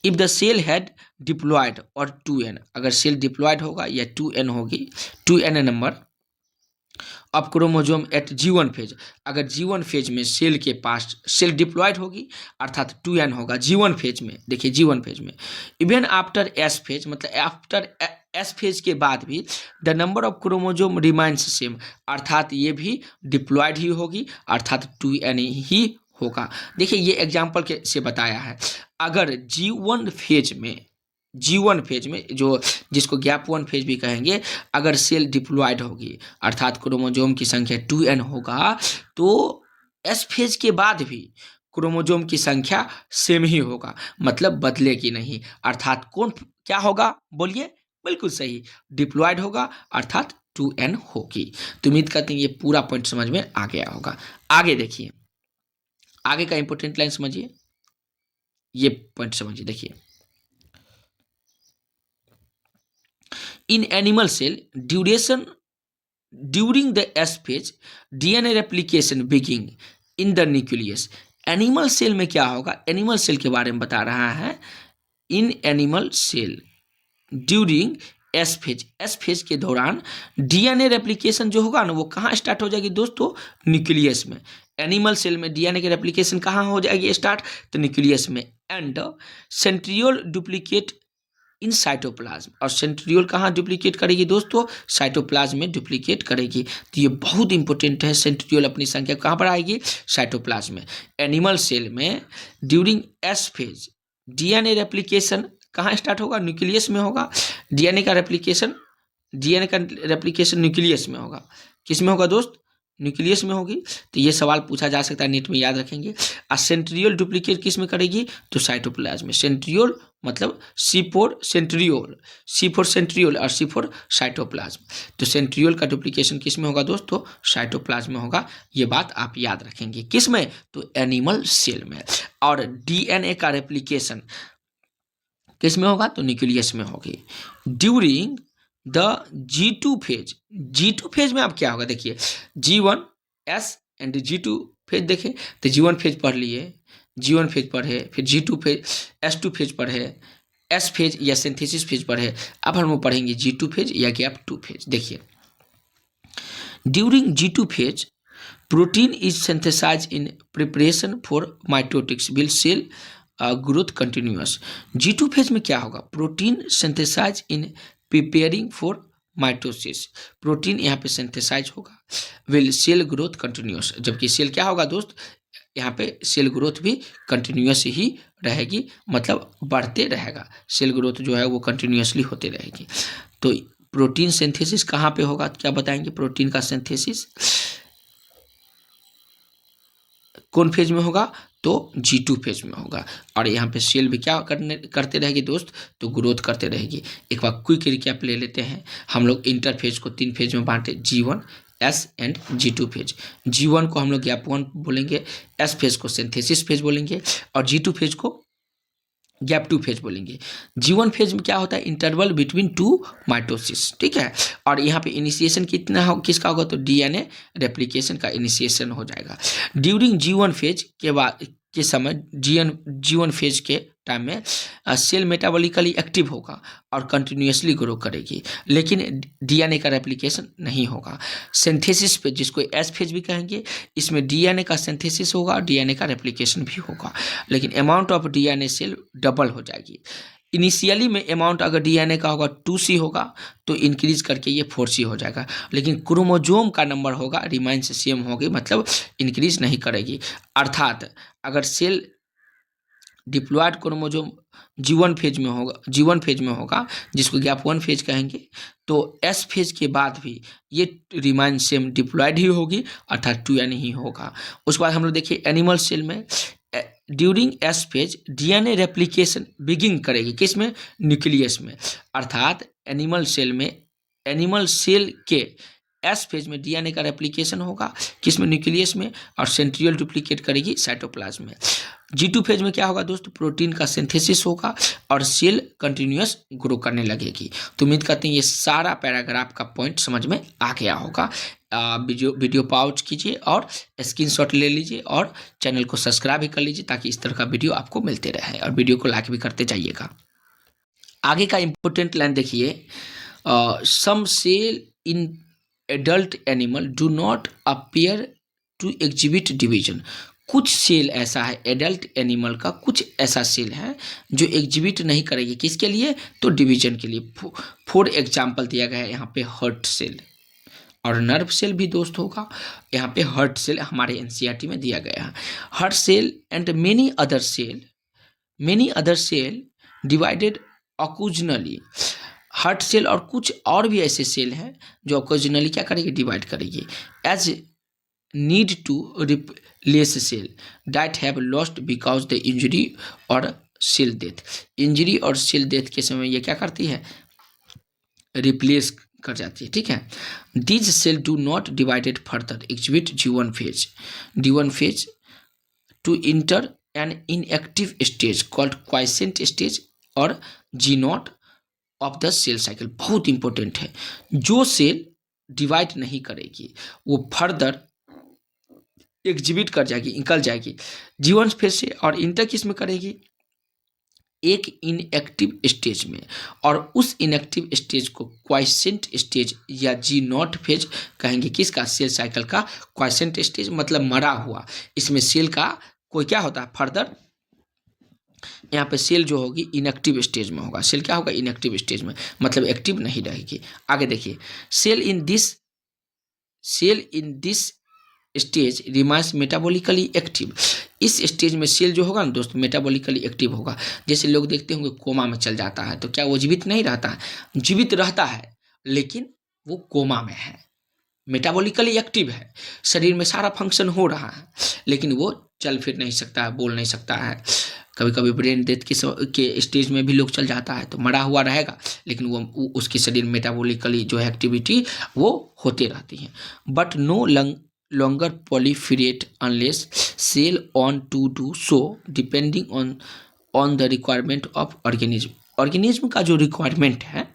If the cell had diploid or 2n, अगर सेल डिप्लॉयड होगा या 2n होगी, 2n नंबर अब क्रोमोजोम एट G1 फेज, अगर G1 फेज में सेल के पास सेल डिप्लॉयड होगी अर्थात 2n होगा G1 फेज में। देखिए G1 फेज में इवन आफ्टर S फेज, मतलब आफ्टर S फेज के बाद भी the number of chromosome remains same, अर्थात ये भी डिप्लॉयड ही होगी, अर्थात 2n ही होगा। देखिए ये एग्जाम्पल के से बताया है। अगर G1 फेज में जो जिसको गैप 1 फेज भी कहेंगे, अगर सेल डिप्लॉयड होगी अर्थात क्रोमोजोम की संख्या 2n होगा, तो एस फेज के बाद भी क्रोमोजोम की संख्या सेम ही होगा, मतलब बदलेगी नहीं। अर्थात कौन क्या होगा? बोलिए, बिल्कुल सही, डिप्लॉयड होगा अर्थात 2n होगी। तो उम्मीद करते हैं ये पूरा पॉइंट समझ में आ गया होगा। आगे देखिए, आगे का इंपॉर्टेंट लाइन समझिए, ये पॉइंट समझिए। देखिए in animal cell during the S phase DNA replication begin in the nucleus। Animal cell में क्या होगा? एनिमल सेल के बारे में बता रहा है। In animal cell during S phase के दौरान डीएनए रेप्लिकेशन जो होगा ना वो कहाँ स्टार्ट हो जाएगी दोस्तों? न्यूक्लियस में। एनिमल सेल में डीएनए की रेप्लिकेशन कहाँ हो जाएगी स्टार्ट? तो न्यूक्लियस में। And centriole duplicate in cytoplasm, और सेंट्रियोल कहाँ डुप्लीकेट करेगी दोस्तों? साइटोप्लाज्म में डुप्लीकेट करेगी। तो ये बहुत इंपॉर्टेंट है, सेंट्रियोल अपनी संख्या कहाँ पर आएगी? साइटोप्लाज्म में। एनिमल सेल में during S phase DNA replication कहाँ स्टार्ट होगा? न्यूक्लियस में होगा। डीएनए का रेप्लिकेशन न्यूक्लियस में होगा। किस में होगा दोस्त? न्यूक्लियस में होगी। तो ये सवाल पूछा जा सकता है, नेट में याद रखेंगे। और सेंट्रियोल डुप्लीकेट किस में करेगी, तो साइटोप्लाज्म में। सेंट्रियोल मतलब C4 सेंट्रियोल, C4 सेंट्रियोल और C4 साइटोप्लाज्म। तो सेंट्रियोल का डुप्लीकेशन किस में होगा दोस्त, तो साइटोप्लाज्म में होगा। ये बात आप याद रखेंगे। किस में, तो एनिमल सेल में। और DNA का रेप्लिकेशन किस में होगा, तो न्यूक्लियस में होगी। During the G2 phase, G2 phase में अब क्या होगा, देखिए G1 S and G2 phase देखें, तो G1 फेज पढ़ लिए, G1 फेज पढ़े, फिर G2 फेज, S2 फेज पढ़े, S फेज या सिंथेसिस फेज पढ़े। अब हम पढ़ेंगे G2 फेज या गैप 2 फेज। देखिए during G2 phase protein is synthesize in preparation for mitotics will cell growth continuous. G2 phase में क्या होगा, protein synthesize in preparing for mitosis, protein यहाँ पे सिंथेसाइज होगा, विल सेल ग्रोथ कंटिन्यूअस। जबकि सेल क्या होगा दोस्त, यहाँ पे सेल ग्रोथ भी कंटिन्यूअस ही रहेगी, मतलब बढ़ते रहेगा। सेल ग्रोथ जो है वो कंटिन्यूअसली होते रहेगी। तो प्रोटीन सिंथेसिस कहाँ पे होगा, क्या बताएंगे, प्रोटीन का सिंथेसिस कौन फेज में होगा, तो G2 फेज में होगा। और यहाँ पे सेल भी क्या करते रहेगी दोस्त, तो ग्रोथ करते रहेगी। एक बार क्विक रिकैप ले लेते हैं हम लोग। इंटरफेज को 3 फेज में बांटे, G1 S and G2 phase. G1 को हम लोग गैप 1 बोलेंगे, S फेज को सिंथेसिस फेज बोलेंगे, और G2 फेज को गैप 2 फेज बोलेंगे। G1 फेज में क्या होता है, इंटरवल बिटवीन 2 माइटोसिस, ठीक है। और यहाँ पे इनिशिएशन कितना हो, किसका होगा, तो DNA रेप्लिकेशन का इनिशिएशन हो जाएगा। ड्यूरिंग G1 फेज के बाद के समय G1 फेज के टाइम में सेल मेटाबॉलिकली एक्टिव होगा और कंटिन्यूअसली ग्रो करेगी, लेकिन DNA का रेप्लिकेशन नहीं होगा। सिंथेसिस फेज, जिसको S फेज भी कहेंगे, इसमें DNA का सिंथेसिस होगा और DNA का रेप्लिकेशन भी होगा, लेकिन amount of DNA cell double हो जाएगी। इनिशियली में अमाउंट अगर DNA का होगा 2C होगा, तो इंक्रीज करके ये 4C हो जाएगा, लेकिन क्रोमोजोम का नंबर होगा रिमाइंस सेम होगी, मतलब इंक्रीज नहीं करेगी। अर्थात अगर cell diploid chromosome G1 phase में होगा, जिसको गैप 1 फेज कहेंगे, तो S फेज के बाद भी ये रिमाइन सेम डिप्लॉयड ही होगी, अर्थात 2N ही होगा। उसके बाद हम लोग देखिए एनिमल सेल में during S phase DNA replication begin करेगी, किस में, न्यूक्लियस में। अर्थात एनिमल सेल के S फेज में DNA का रेप्लिकेशन होगा, किसमें, न्यूक्लियस में, और सेंट्रियोल डुप्लीकेट करेगी साइटोप्लाज्म में। G2 फेज में क्या होगा दोस्त, प्रोटीन का सिंथेसिस होगा और सेल कंटिन्यूअस ग्रो करने लगेगी। तो उम्मीद करते हैं ये सारा पैराग्राफ का पॉइंट समझ में आ गया होगा। वीडियो पॉज कीजिए और स्क्रीनशॉट ले लीजिए और चैनल को सब्सक्राइब भी कर लीजिए, ताकि इस तरह का वीडियो आपको मिलते रहे, और वीडियो को लाइक भी करते जाइएगा। आगे का इंपॉर्टेंट लाइन देखिए, some cell in adult animal do not appear to exhibit division. कुछ सेल ऐसा है एडल्ट एनिमल का, कुछ ऐसा सेल है जो एग्जिबिट नहीं करेगी, किसके लिए, तो डिवीजन के लिए। फॉर एग्जाम्पल दिया गया है यहाँ पे हार्ट सेल, और नर्व सेल भी दोस्त होगा। यहाँ पे हार्ट सेल हमारे NCERT में दिया गया है। Heart cell and many other cell divided occasionally. Heart cell और कुछ और भी ऐसे सेल हैं जो ऑक्यूजनली क्या करेगी, डिवाइड करेगी। As need to replace cell that have lost because the injury और सेल डेथ। इंजरी और सेल डेथ के समय ये क्या करती है, रिप्लेस कर जाती है, ठीक है। These cell do not divided further exhibit D1 phase to inter an inactive stage called quiescent stage or G0 of the cell cycle. बहुत इंपॉर्टेंट है, जो सेल डिवाइड नहीं करेगी वो फर्दर एग्जिबिट कर जाएगी, निकल जाएगी G1 फेज से, और इंटर किस में करेगी, एक इनएक्टिव स्टेज में, और उस इनएक्टिव स्टेज को क्वाइसेंट स्टेज या G0 फेज कहेंगे। किसका, सेल साइकिल का क्वाइसेंट स्टेज, मतलब मरा हुआ। इसमें सेल का कोई क्या होता है, फर्दर यहाँ पे सेल जो होगी इनएक्टिव स्टेज में होगा। सेल क्या होगा, इनएक्टिव स्टेज में, मतलब एक्टिव नहीं रहेगी। आगे देखिए, cell in this stage remains metabolically active. इस स्टेज में सेल जो होगा ना दोस्त, मेटाबॉलिकली एक्टिव होगा। जैसे लोग देखते होंगे कोमा में चल जाता है, तो क्या वो जीवित नहीं रहता है, जीवित रहता है, लेकिन वो कोमा में है, मेटाबॉलिकली एक्टिव है, शरीर में सारा फंक्शन हो रहा है, लेकिन वो चल फिर नहीं सकता है, बोल नहीं सकता है। कभी कभी ब्रेन डेथ के स्टेज में भी लोग चल जाता है, तो मरा हुआ रहेगा, लेकिन वो उसके शरीर मेटाबॉलिकली जो है एक्टिविटी वो होते रहती है। But no longer proliferate unless cell on to do so depending on the requirement of organism। Organism का जो रिक्वायरमेंट है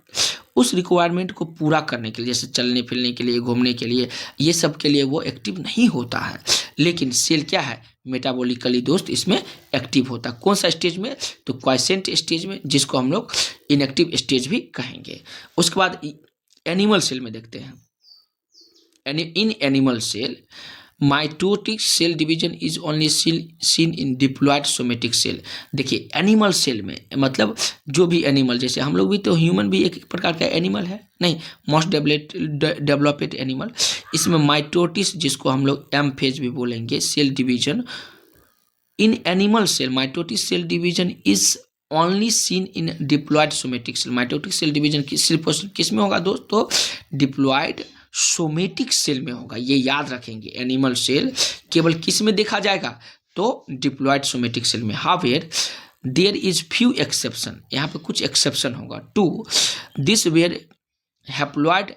उस रिक्वायरमेंट को पूरा करने के लिए, जैसे चलने फिरने के लिए, घूमने के लिए, ये सब के लिए वो एक्टिव नहीं होता है। लेकिन सेल क्या है, मेटाबॉलिकली दोस्त इसमें एक्टिव होता है। कौन सा स्टेज में, तो क्वाइसेंट स्टेज में, जिसको हम लोग इनएक्टिव स्टेज भी कहेंगे। उसके बाद एनिमल सेल में देखते हैं। In animal cell mitotic cell division is only seen in diploid somatic cell. देखिए एनिमल सेल में मतलब जो भी एनिमल, जैसे हम लोग भी तो ह्यूमन भी एक प्रकार का एनिमल है, नहीं मोस्ट डेवलप्ड एनिमल। इसमें माइटोटिस, जिसको हम लोग एम फेज भी बोलेंगे, cell division in animal cell, mitosis cell division is only seen in diploid somatic cell. Mitotic cell division सिर्फ किस में होगा दोस्तों, डिप्लॉयड सोमेटिक सेल में होगा। ये याद रखेंगे, एनिमल सेल केवल किस में देखा जाएगा, तो डिप्लॉयड सोमेटिक सेल में। However there is few exception, यहाँ पे कुछ एक्सेप्शन होगा to this where haploid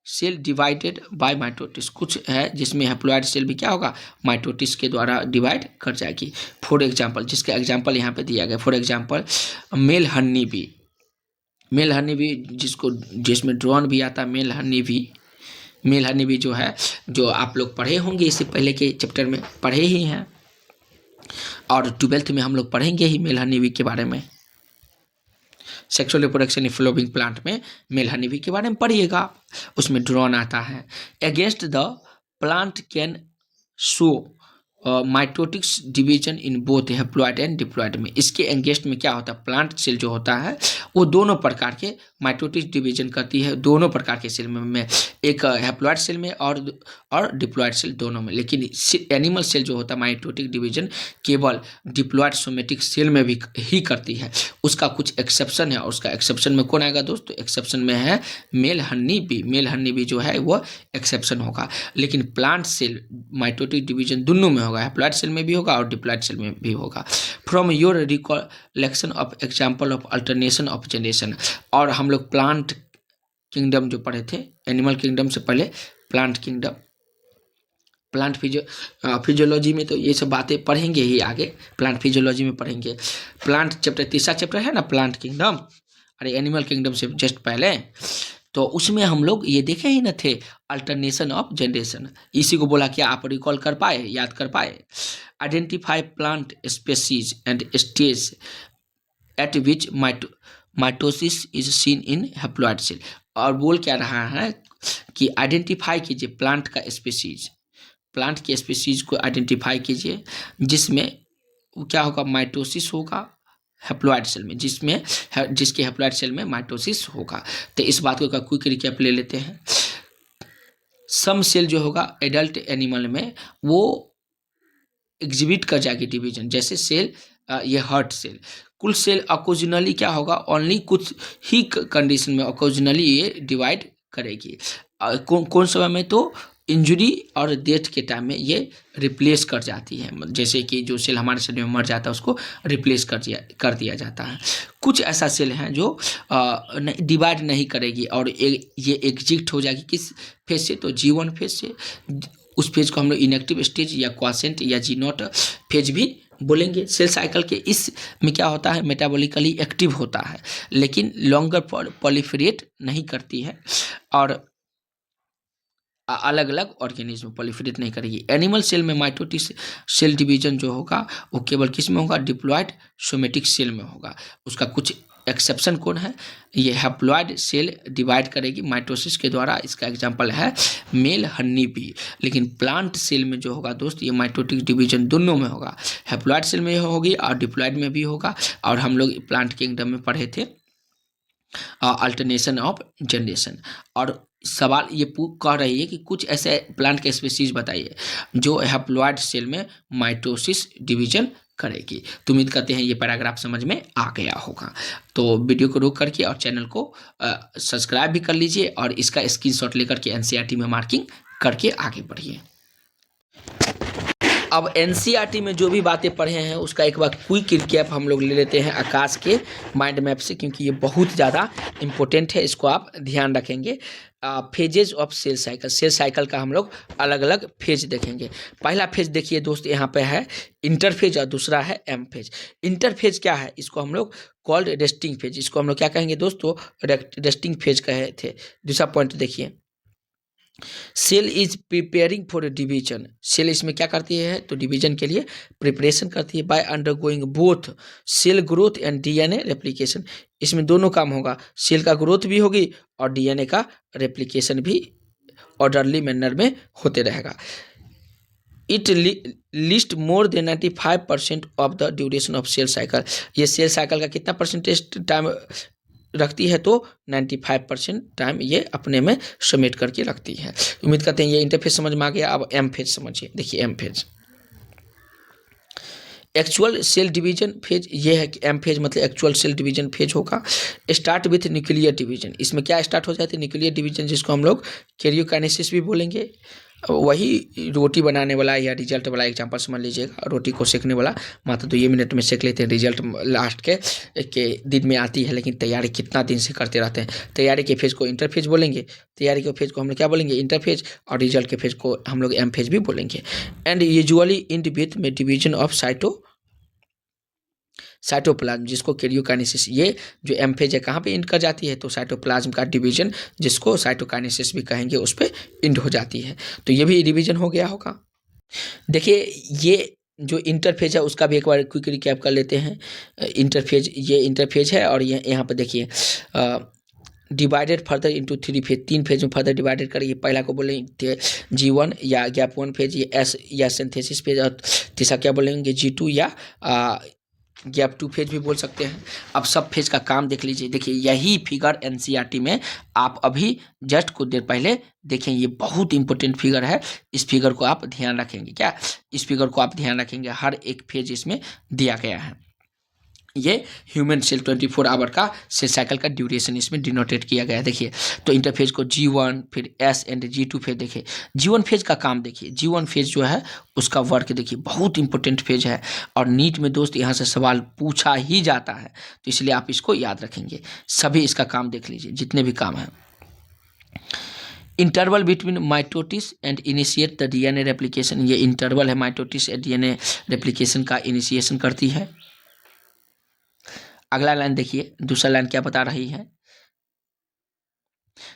cell divided by mitosis. कुछ है जिसमें हैप्लॉयड सेल भी क्या होगा, माइटोटिस के द्वारा डिवाइड कर जाएगी। फॉर एग्जाम्पल, जिसका एग्जाम्पल यहाँ पे दिया गया, for example male honey bee, male honey bee जिसमें ड्रोन भी आता है, मेल हनी भी जो है, जो आप लोग पढ़े होंगे, इससे पहले के चैप्टर में पढ़े ही हैं, और 12th में हम लोग पढ़ेंगे ही मेल हनी बी के बारे में। Sexual reproduction in flowering plant में मेल हनी बी के बारे में पढ़िएगा, उसमें ड्रोन आता है। Against the plant can show mitotics division in both haploid and diploid में। इसके एंगेस्ट में क्या होता है, प्लांट सेल जो होता है वो दोनों प्रकार के माइटोटिक्स डिवीजन करती है, दोनों प्रकार के सेल में, एक हैप्लॉयड सेल में और डिप्लॉयड सेल दोनों में। लेकिन एनिमल सेल जो होता है माइटोटिक डिवीजन केवल डिप्लॉयड सोमेटिक सेल में भी ही करती है। उसका कुछ एक्सेप्शन है, और उसका एक्सेप्शन में कौन आएगा दोस्तों, एक्सेप्शन में है male honey bee. Male honey bee जो है वो एक्सेप्शन होगा। लेकिन प्लांट सेल माइटोटिक डिवीजन दोनों में होगा, हैप्लॉयड सेल में भी होगा और डिप्लॉयड सेल में भी होगा। From your recollection of example of alternation of generation. और हम लोग प्लांट किंगडम जो पढ़े थे, एनिमल किंगडम से पहले प्लांट किंगडम, प्लांट फिजियोलॉजी में तो ये सब बातें पढ़ेंगे ही आगे, प्लांट फिजियोलॉजी में पढ़ेंगे। प्लांट चैप्टर, तीसरा चैप्टर है ना प्लांट किंगडम, अरे एनिमल किंगडम से जस्ट पहले, तो उसमें हम लोग ये देखे ही न थे, अल्टरनेशन ऑफ जनरेशन। इसी को बोला क्या आप रिकॉल कर पाए, याद कर पाए। Identify plant species and stage at which mitosis is seen in haploid cell. और बोल क्या रहा है कि आइडेंटिफाई कीजिए प्लांट का स्पेसीज, प्लांट के स्पेसीज को आइडेंटिफाई कीजिए जिसमें क्या होगा, माइटोसिस होगा हैप्लॉयड सेल में, जिसके हैप्लॉयड सेल में माइटोसिस होगा। तो इस बात को का क्विक रिकैप ले लेते हैं। सम सेल जो होगा एडल्ट एनिमल में वो एग्जिबिट कर जाएगी डिवीजन, जैसे सेल ये हार्ट सेल। कुल सेल ऑकेजनली क्या होगा, ओनली कुछ ही कंडीशन में ऑकेजनली ये डिवाइड करेगी। कौन समय में, तो इंजरी और डेथ के टाइम में ये रिप्लेस कर जाती है, जैसे कि जो सेल हमारे शरीर में मर जाता है उसको रिप्लेस कर दिया जाता है। कुछ ऐसा सेल हैं जो डिवाइड नहीं करेगी और ये एग्जिट हो जाएगी किस फेज से, तो G1 फेज से। उस फेज को हम लोग इनएक्टिव स्टेज या क्वासेंट या G0 फेज भी बोलेंगे। सेल साइकिल के इस में क्या होता है, मेटाबॉलिकली एक्टिव होता है, लेकिन लॉन्गर प्रोलिफरेट नहीं करती है, और अलग अलग ऑर्गेनिज्म प्रोलिफरेट नहीं करेगी। एनिमल सेल में माइटोटिक सेल डिवीजन जो होगा वो केवल किस में होगा, डिप्लॉयड सोमेटिक सेल में होगा। उसका कुछ एक्सेप्शन कौन है, ये हैप्लॉयड सेल डिवाइड करेगी माइटोसिस के द्वारा, इसका एग्जांपल है मेल हनी बी। लेकिन प्लांट सेल में जो होगा दोस्त, ये माइटोटिक डिवीजन दोनों में होगा, हैप्लॉयड सेल में होगी और डिप्लॉयड में भी होगा। और हम लोग प्लांट किंगडम में पढ़े थे अल्टरनेशन ऑफ जनरेशन। और सवाल ये कह रही है कि कुछ ऐसे प्लांट के स्पीसीज बताइए जो हैप्लॉयड सेल में माइटोसिस डिवीजन करेगी। तो उम्मीद करते हैं ये पैराग्राफ समझ में आ गया होगा। तो वीडियो को रोक करके और चैनल को सब्सक्राइब भी कर लीजिए और इसका स्क्रीनशॉट लेकर के NCERT में मार्किंग करके आगे बढ़िए। अब एनसीईआरटी में जो भी बातें पढ़े हैं उसका एक बार क्विक रिकैप हम लोग ले लेते हैं आकाश के माइंड मैप से, क्योंकि ये बहुत ज़्यादा इम्पोर्टेंट है, इसको आप ध्यान रखेंगे। फेजेज ऑफ सेल साइकिल का हम लोग अलग अलग फेज देखेंगे। पहला फेज देखिए दोस्त, यहाँ पे है इंटरफेज और दूसरा है एम फेज। इंटरफेज क्या है, इसको हम लोग कॉल्ड रेस्टिंग फेज, इसको हम लोग क्या कहेंगे दोस्तों, रेस्टिंग फेज कहे थे। दूसरा पॉइंट देखिए, cell is preparing for division. Cell इसमें क्या करती है, तो डिवीजन के लिए प्रिपरेशन करती है by undergoing both cell growth and DNA replication. इसमें दोनों काम होगा, सेल का ग्रोथ भी होगी और डीएनए का रेप्लिकेशन भी ऑर्डरली मैनर में होते रहेगा। It lasts more than 95% of the duration of cell cycle. ये सेल साइकिल का कितना परसेंटेज टाइम रखती है, तो 95% टाइम ये अपने में समेट करके रखती है। उम्मीद करते हैं ये इंटरफेस समझ में आ गया। अब एम फेज समझिए। देखिए M phase actual cell division phase, ये है कि एम फेज मतलब एक्चुअल सेल डिवीजन फेज होगा। स्टार्ट विथ न्यूक्लियर डिवीजन, इसमें क्या स्टार्ट हो जाती है, न्यूक्लियर डिवीजन, जिसको हम लोग कैरियोकाइनेसिस भी बोलेंगे। वही रोटी बनाने वाला या रिजल्ट वाला एग्जांपल समझ लीजिएगा। रोटी को सेकने वाला मात्र 2 मिनट में सेक लेते हैं, रिजल्ट लास्ट के दिन में आती है, लेकिन तैयारी कितना दिन से करते रहते हैं। तैयारी के फेज को इंटरफेज बोलेंगे, तैयारी के फेज को हम लोग क्या बोलेंगे, इंटरफेज, और रिजल्ट के फेज को हम लोग एम फेज भी बोलेंगे। एंड यूजुअली एंड विथ में डिवीजन ऑफ साइटोप्लाज्म, जिसको कैरियोकाइनेसिस, ये जो एम फेज है कहाँ पे इंड कर जाती है, तो साइटोप्लाज्म का डिवीजन, जिसको साइटोकाइनेसिस भी कहेंगे, उस पर इंड हो जाती है। तो ये भी डिवीजन हो गया होगा। देखिए ये जो इंटरफेज है उसका भी एक बार क्विक रिकैप कर लेते हैं। इंटरफेज, ये इंटरफेज है, और ये यहाँ पर देखिए divided further into 3 phase, 3 phase में फर्दर डिवाइडेड करेंगे। पहला को बोलेंगे G1 या गैप 1 फेज, ये S या सिंथेसिस फेज, और तीसरा क्या बोलेंगे G2 या गैप 2 फेज भी बोल सकते हैं। अब सब फेज का काम देख लीजिए। देखिए यही फिगर एनसीईआरटी में आप अभी जस्ट कुछ देर पहले देखें, ये बहुत इंपॉर्टेंट फिगर है। इस फिगर को आप ध्यान रखेंगे, क्या इस फिगर को आप ध्यान रखेंगे, हर एक फेज इसमें दिया गया है। ये ह्यूमन सेल 24 आवर का सेल साइकिल का ड्यूरेशन इसमें डिनोटेट किया गया है। देखिए तो इंटरफेज को G1 फिर S एंड G2 फेज। देखिए G1 फेज का काम देखिए, G1 फेज जो है उसका वर्क देखिए, बहुत इंपॉर्टेंट फेज है, और नीट में दोस्त यहाँ से सवाल पूछा ही जाता है, तो इसलिए आप इसको याद रखेंगे। सभी इसका काम देख लीजिए, जितने भी काम हैं। Interval between mitosis and initiate the DNA replication, ये इंटरवल है माइटोटिस एंड डीएनए रेप्लिकेशन का इनिशिएशन करती है। अगला लाइन देखिए, दूसरा लाइन क्या बता रही है,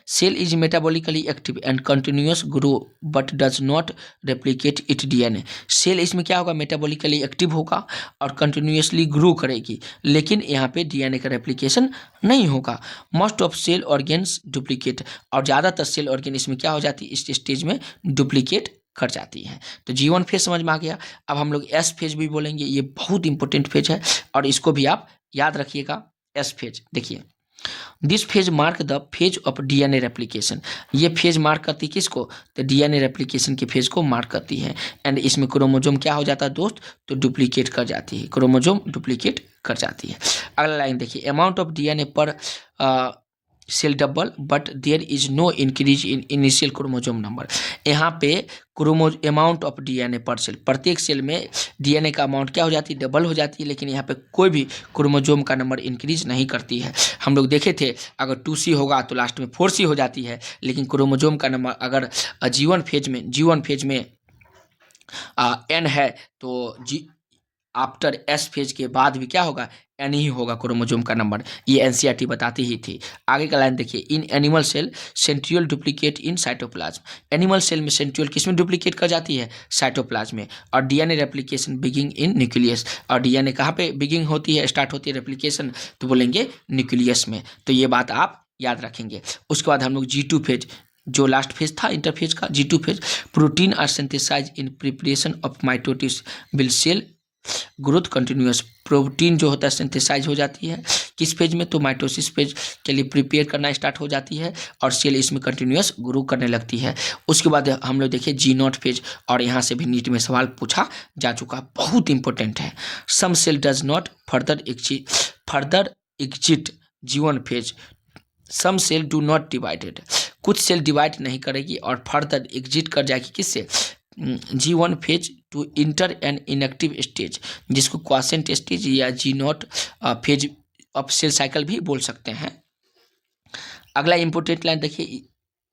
cell is metabolically active and continuous grow but does not replicate it DNA. Cell इसमें क्या होगा, मेटाबॉलिकली एक्टिव होगा और कंटिन्यूअसली ग्रो करेगी, लेकिन यहाँ पे डीएनए का रेप्लिकेशन नहीं होगा। Most of cell organs duplicate, और ज़्यादातर सेल ऑर्गेन इसमें क्या हो जाती है, इस स्टेज में डुप्लीकेट कर जाती है। तो G1 फेज समझ में आ गया। अब हम लोग S फेज भी बोलेंगे, ये बहुत इंपॉर्टेंट फेज है, और इसको भी आप याद रखिएगा। S फेज देखिए, this phase mark the phase of DNA replication, ये फेज मार्क करती है किसको, तो डीएनए रेप्लिकेशन के फेज को मार्क करती है। एंड इसमें क्रोमोजोम क्या हो जाता है दोस्त, तो डुप्लीकेट कर जाती है, क्रोमोजोम डुप्लीकेट कर जाती है। अगला लाइन देखिए, amount of DNA per cell double but there is no increase in initial chromosome number. यहाँ पे amount of DNA per cell, प्रत्येक सेल में डीएनए का अमाउंट क्या हो जाती है, डबल हो जाती है, लेकिन यहाँ पे कोई भी क्रोमोजोम का नंबर इंक्रीज नहीं करती है। हम लोग देखे थे अगर 2C होगा तो लास्ट में 4C हो जाती है, लेकिन क्रोमोजोम का नंबर अगर G1 फेज में N है, तो आफ्टर S फेज के बाद भी क्या होगा, N ही होगा क्रोमोजोम का नंबर। ये एनसीईआरटी बताती ही थी। आगे का लाइन देखिए, in animal cell centriole duplicate in cytoplasm. Animal cell में सेंट्रियोल किस में डुप्लीकेट कर जाती है, साइटोप्लाज्म में। और DNA replication begin in nucleus, और डीएनए कहाँ पे बिगिंग होती है, स्टार्ट होती है रेप्लिकेशन, तो बोलेंगे न्यूक्लियस में। तो ये बात आप याद रखेंगे। उसके बाद हम लोग G2 फेज, जो लास्ट फेज था इंटरफेज का, G2 phase, protein are synthesize in preparation of mitosis will cell growth continuous. Protein जो होता है सिंथेसाइज हो जाती है किस फेज में, तो माइटोसिस फेज के लिए प्रिपेयर करना स्टार्ट हो जाती है, और सेल इसमें कंटिन्यूअस ग्रो करने लगती है। उसके बाद हम लोग देखिए G0 फेज, और यहाँ से भी नीट में सवाल पूछा जा चुका, बहुत इंपॉर्टेंट है। Some cell does not further exit G1 phase, some cell do not divided, कुछ सेल डिवाइड नहीं करेगी और फर्दर एग्जिट कर जाएगी किससे, G1 phase to inter an inactive stage, जिसको क्वासेंट स्टेज या G0 phase of cell cycle भी बोल सकते हैं। अगला इंपोर्टेंट लाइन देखिए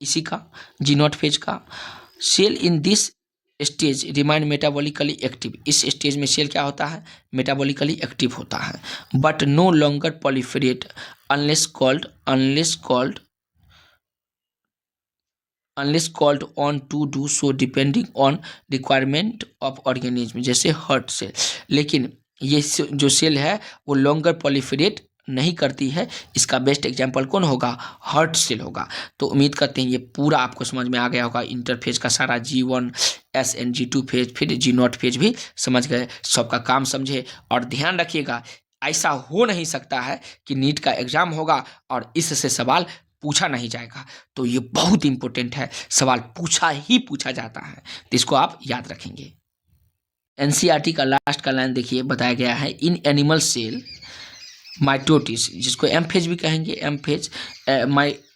इसी का, G0 फेज का, cell in this stage remained metabolically active, इस स्टेज में सेल क्या होता है, मेटाबॉलिकली एक्टिव होता है, but no longer proliferate unless called on to do so depending on requirement of organism, जैसे हर्ट सेल। लेकिन ये जो सेल है वो लॉन्गर पॉलीफरेट नहीं करती है, इसका बेस्ट एग्जांपल कौन होगा, हर्ट सेल होगा। तो उम्मीद करते हैं ये पूरा आपको समझ में आ गया होगा, इंटरफेज का सारा G1 SN G2 फेज फिर G0 फेज भी समझ गए, सबका काम समझे। और ध्यान रखिएगा ऐसा हो नहीं सकता है कि नीट का एग्जाम होगा और इससे सवाल पूछा नहीं जाएगा, तो ये बहुत इंपॉर्टेंट है, सवाल पूछा ही पूछा जाता है, तो इसको आप याद रखेंगे। NCERT का लास्ट का लाइन देखिए, बताया गया है इन एनिमल सेल माइटोटिस, जिसको एम फेज भी कहेंगे, M phase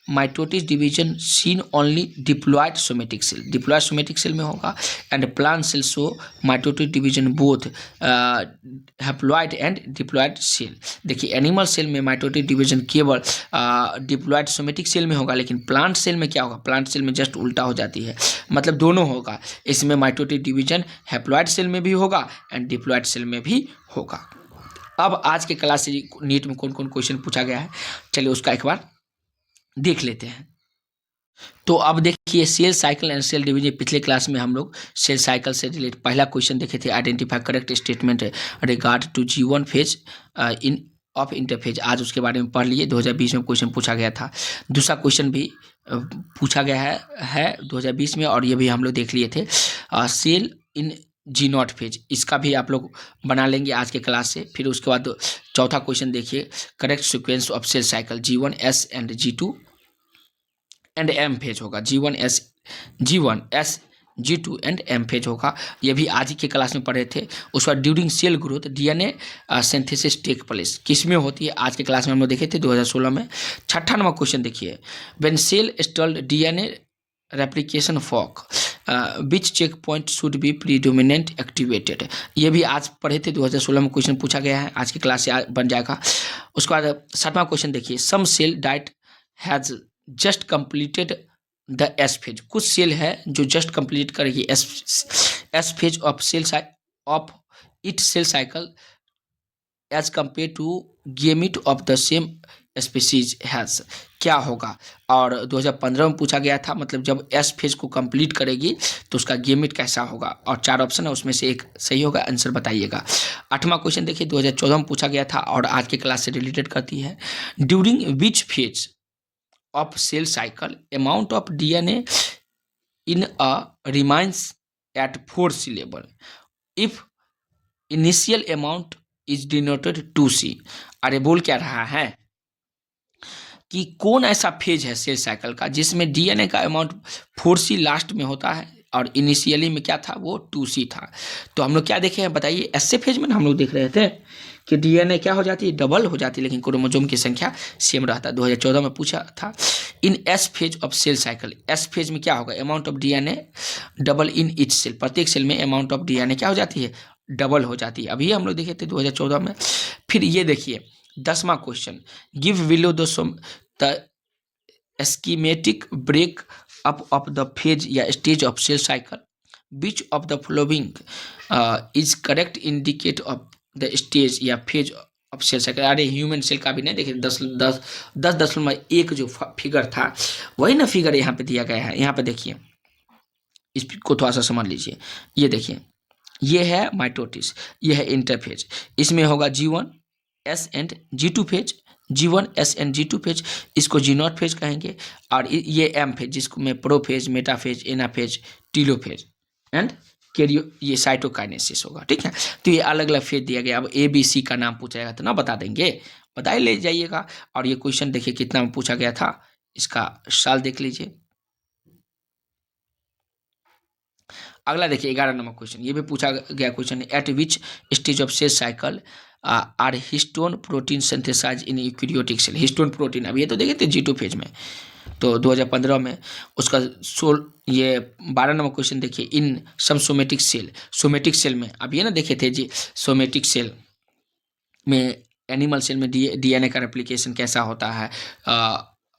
mitosis division seen only diploid somatic cell, diploid somatic cell में होगा, and plant cell so mitosis division both haploid and diploid cell. देखिए एनिमल सेल में माइटोटिस डिवीजन केवल डिप्लॉयड सोमेटिक सेल में होगा, लेकिन प्लांट सेल में क्या होगा, प्लांट सेल में जस्ट उल्टा हो जाती है, मतलब दोनों होगा, इसमें माइटोटिस डिवीजन हैप्लॉयड सेल में भी होगा एंड डिप्लॉयड सेल में भी होगा। अब आज के क्लास से नीट में कौन कौन क्वेश्चन पूछा गया है, चलिए उसका एक बार देख लेते हैं। तो अब देखिए cell cycle and cell division, पिछले क्लास में हम लोग सेल साइकिल से रिलेटेड पहला क्वेश्चन देखे थे, identify correct statement regard to G1 phase in of interphase, आज उसके बारे में पढ़ लिए, 2020 में क्वेश्चन पूछा गया था। दूसरा क्वेश्चन भी पूछा गया है 2020 में, और ये भी हम लोग देख लिए थे, सेल इन G0 फेज, इसका भी आप लोग बना लेंगे आज के क्लास से। फिर उसके बाद चौथा क्वेश्चन देखिए, correct sequence of cell cycle G1 S and G2 and M phase होगा, G1 S G2 and M phase होगा, ये भी आज ही के क्लास में पढ़े थे। उसके बाद during cell growth DNA synthesis take place, किस में होती है, आज के क्लास में हम लोग देखे थे 2016 में। छठा नंबर क्वेश्चन देखिए, when cell stalled DNA replication fork which check point should be predominant activated, ये भी आज पढ़े थे 2016 में, क्वेश्चन पूछा गया है, आज की क्लास से बन जाएगा। उसके बाद सातवां क्वेश्चन देखिए, some cell diet has just completed the S phase, कुछ सेल है जो जस्ट कंप्लीट करेगी S phase of cell cycle as compare to gamete of the same species has, क्या होगा। और 2015 में पूछा गया था, मतलब जब S फेज को कंप्लीट करेगी तो उसका गेमिट कैसा होगा, और 4 ऑप्शन है उसमें से एक सही होगा, आंसर बताइएगा। आठवां क्वेश्चन देखिए 2014 में पूछा गया था और आज के क्लास से रिलेटेड करती है, during which phase of cell cycle amount of DNA in a remains at 4 syllable if initial amount is denoted 2C। अरे बोल क्या रहा है कि कौन ऐसा फेज है सेल साइकिल का जिसमें DNA का अमाउंट 4C लास्ट में होता है और इनिशियली में क्या था, वो 2C था। तो हम लोग क्या देखे हैं बताइए, ऐसे फेज में हम लोग देख रहे थे कि DNA क्या हो जाती है, डबल हो जाती है, लेकिन क्रोमोसोम की संख्या सेम रहता है। 2014 में पूछा था, in S phase of cell cycle, S phase में क्या होगा, amount of DNA double in each cell, प्रत्येक सेल में अमाउंट ऑफ DNA क्या हो जाती है, डबल हो जाती है। अभी हम लोग देखे थे 2014 में। फिर ये देखिए 10वां question, give below the schematic break up of the phase या stage of cell cycle, which of the following is correct indicate of the stage या फेज ऑफ सेल साइकिल। अरे ह्यूमन सेल का भी नहीं, देखिए 10.1 जो फिगर था वही ना फिगर यहाँ पे दिया गया है। यहाँ पे देखिए, इसको थोड़ा सा समझ लीजिए, ये देखिए, ये है माइटोटिस, ये है इंटरफेज, इसमें होगा G1 S and G2 phase, G1 S and G2 phase, इसको G0 फेज कहेंगे, और ये M फेज जिसको में prophase, metaphase, anaphase, telophase and Cairo, ये साइटोकाइनेसिस होगा, ठीक है। तो ये अलग अलग फेज दिया गया। अब ABC का नाम पूछा जाएगा तो ना बता देंगे, बता ही ले जाइएगा। और ये क्वेश्चन देखिए कितना में पूछा गया था, इसका साल देख लीजिए। अगला देखिए 11 नंबर क्वेश्चन, ये भी पूछा गया question, at which stage of cell cycle are histone protein synthesize in eukaryotic cell, histone protein, अब ये तो देखे थे G2 फेज में, तो 2015 में उसका ये 12 नंबर क्वेश्चन देखिए, इन सम सोमेटिक सेल में अब ये ना देखे थे जी, सोमेटिक सेल में एनिमल सेल में डीएनए का रेप्लिकेशन कैसा होता है,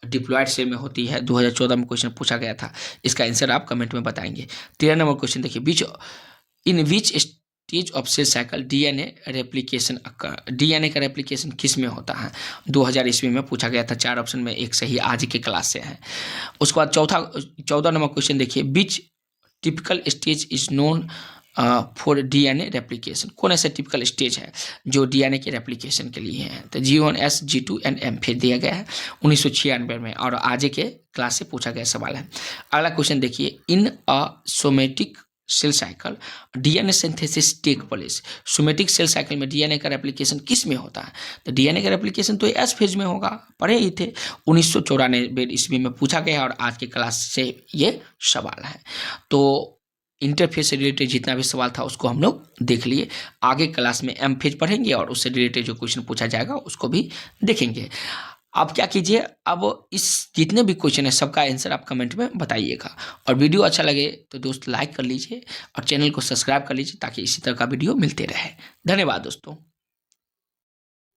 डिप्लॉयड सेल में होती है। 2014 में क्वेश्चन पूछा गया था, इसका आंसर आप कमेंट में बताएंगे। 13 नंबर क्वेश्चन देखिए, in which stage of cell cycle DNA का रेप्लिकेशन किस में होता है। 2000 ईस्वी में पूछा गया था। 4 ऑप्शन में एक सही आज के क्लास से है। उसके बाद 14 नंबर क्वेश्चन देखिए, which typical stage is known for DNA replication. कौन ऐसा टिपिकल स्टेज है जो डीएनए के रेप्लिकेशन के लिए है। तो G1, S, G2 and M फिर दिया गया है 1996 में, और आज के क्लास से पूछा गया सवाल है। अगला क्वेश्चन देखिए, in a somatic cell cycle DNA synthesis take place. Somatic cell cycle में डीएनए का रेप्लिकेशन किस में होता है। तो डीएनए का रेप्लिकेशन तो एस फेज में होगा, पढ़े ही थे। 1994 ईस्वी में पूछा गया और आज के क्लास से ये सवाल है। तो इंटरफेस से रिलेटेड जितना भी सवाल था उसको हम लोग देख लिए। आगे क्लास में एम फेज पढ़ेंगे और उससे रिलेटेड जो क्वेश्चन पूछा जाएगा उसको भी देखेंगे। आप क्या कीजिए, अब इस जितने भी क्वेश्चन है सबका आंसर आप कमेंट में बताइएगा, और वीडियो अच्छा लगे तो दोस्त लाइक कर लीजिए और चैनल को सब्सक्राइब कर लीजिए ताकि इसी तरह का वीडियो मिलते रहे। धन्यवाद दोस्तों।